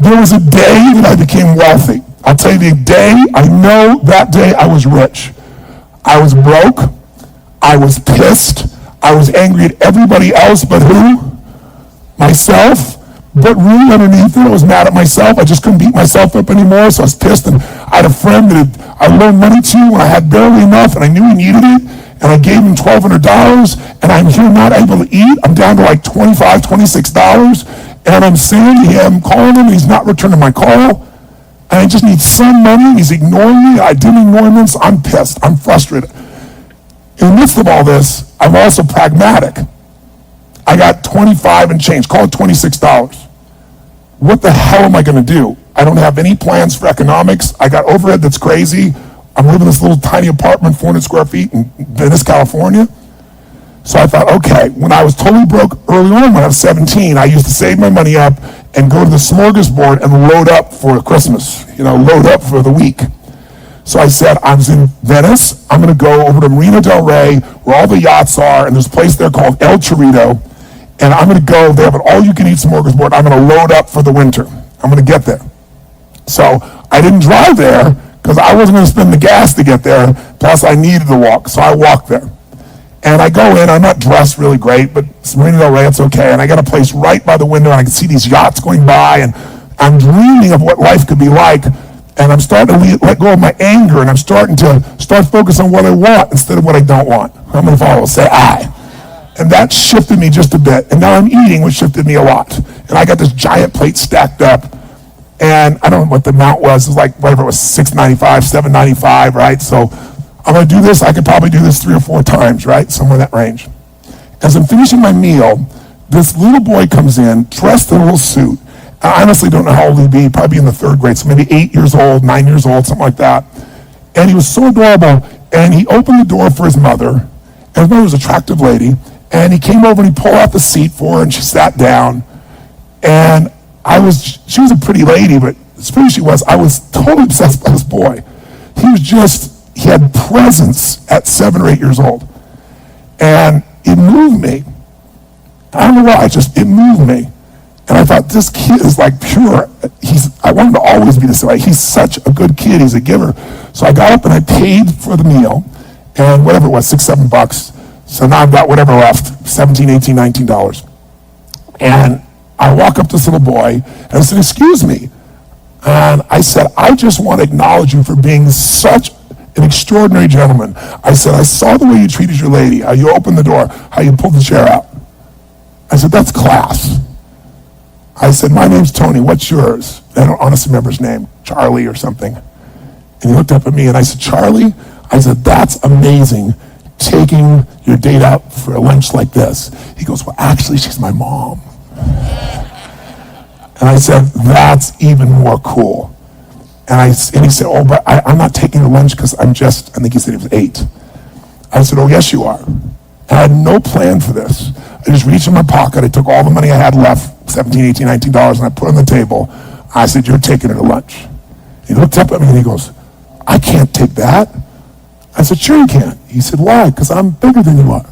There was a day that I became wealthy. I'll tell you the day, I know that day I was rich. I was broke. I was pissed. I was angry at everybody else but who? Myself. But really underneath it, I was mad at myself. I just couldn't beat myself up anymore, so I was pissed. And I had a friend that I loaned money to when I had barely enough, and I knew he needed it. And I gave him $1,200, and I'm here not able to eat. I'm down to like $25, $26. And I'm saying to him, calling him, and he's not returning my call. And I just need some money. He's ignoring me. I didn't ignore him, so I'm pissed. I'm frustrated. In the midst of all this, I'm also pragmatic. I got 25 and change, call it $26. What the hell am I going to do? I don't have any plans for economics. I got overhead that's crazy. I'm living in this little tiny apartment, 400 square feet in Venice, California. So I thought, okay, when I was totally broke early on, when I was 17, I used to save my money up and go to the smorgasbord and load up for Christmas, load up for the week. So I said, I was in Venice. I'm going to go over to Marina del Rey, where all the yachts are, and there's a place there called El Chorrito, and I'm going to go. They have an all-you-can-eat smorgasbord. I'm going to load up for the winter. I'm going to get there. So I didn't drive there because I wasn't going to spend the gas to get there, plus I needed to walk, so I walked there. And I go in, I'm not dressed really great, but it's Marina del Rey, it's okay. And I got a place right by the window, and I can see these yachts going by, and I'm dreaming of what life could be like. And I'm starting to let go of my anger, and I'm starting to focus on what I want instead of what I don't want. How many followers say I? And that shifted me just a bit. And now I'm eating, which shifted me a lot. And I got this giant plate stacked up, and I don't know what the amount was. It was like, whatever it was, $6.95, $7.95, right? So I'm going to do this. I could probably do this 3 or 4 times, right? Somewhere in that range. As I'm finishing my meal, this little boy comes in, dressed in a little suit. I honestly don't know how old he'd be, probably in the 3rd grade, so maybe 8 years old, 9 years old, something like that. And he was so adorable, and he opened the door for his mother, and his mother was an attractive lady, and he came over and he pulled out the seat for her, and she sat down, and she was a pretty lady, but as pretty as she was, I was totally obsessed by this boy. He had presence at 7 or 8 years old, and it moved me. I don't know why, it moved me. And I thought, this kid is like pure. I want him to always be this way. He's such a good kid. He's a giver. So I got up and I paid for the meal, and whatever it was, $6, $7. So now I've got whatever left, $17, $18, $19. And I walk up to this little boy, and I said, excuse me. And I said, I just want to acknowledge you for being such an extraordinary gentleman. I said, I saw the way you treated your lady, how you opened the door, how you pulled the chair out. I said, that's class. I said, my name's Tony, what's yours? I don't honestly remember his name, Charlie or something. And he looked up at me and I said, Charlie? I said, that's amazing, taking your date out for a lunch like this. He goes, well, actually, she's my mom. And I said, that's even more cool. And he said, oh, but I'm not taking the lunch because I think he said he was 8. I said, oh, yes, you are. And I had no plan for this. I just reached in my pocket. I took all the money I had left, $17, $18, $19, and I put it on the table. I said, you're taking her to lunch. He looked up at me and he goes, I can't take that. I said, sure you can. He said, why? Because I'm bigger than you are.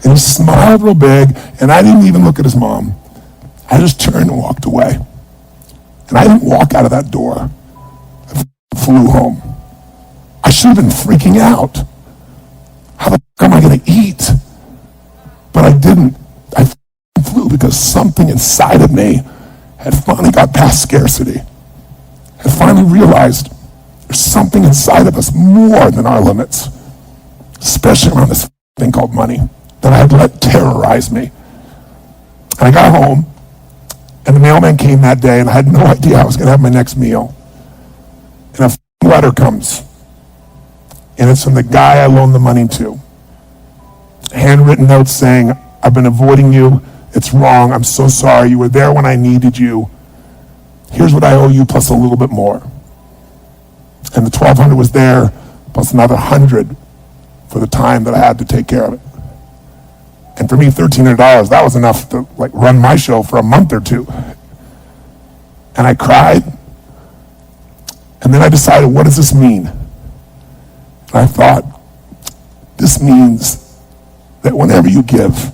And he smiled real big, and I didn't even look at his mom. I just turned and walked away. And I didn't walk out of that door. I flew home. I should have been freaking out. How the f*** am I going to eat? But I didn't. I flew because something inside of me had finally got past scarcity. Had finally realized there's something inside of us more than our limits, especially around this thing called money, that I had let terrorize me. And I got home, and the mailman came that day, and I had no idea I was going to have my next meal. And a letter comes, and it's from the guy I loaned the money to. A handwritten note saying, I've been avoiding you. It's wrong. I'm so sorry. You were there when I needed you. Here's what I owe you plus a little bit more. And the $1,200 was there plus another $100 for the time that I had to take care of it. And for me, $1,300, that was enough to run my show for a month or 2. And I cried. And then I decided, what does this mean? And I thought, this means that whenever you give,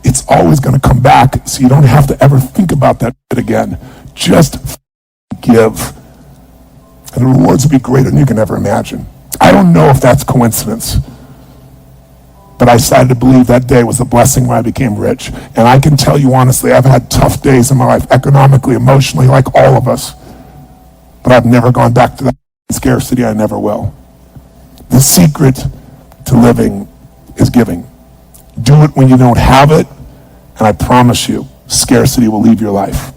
it's always going to come back, so you don't have to ever think about that again. Just give. And the rewards will be greater than you can ever imagine. I don't know if that's coincidence, but I decided to believe that day was a blessing when I became rich. And I can tell you honestly, I've had tough days in my life, economically, emotionally, like all of us. But I've never gone back to that scarcity. I never will. The secret to living is giving. Do it when you don't have it, and I promise you, scarcity will leave your life.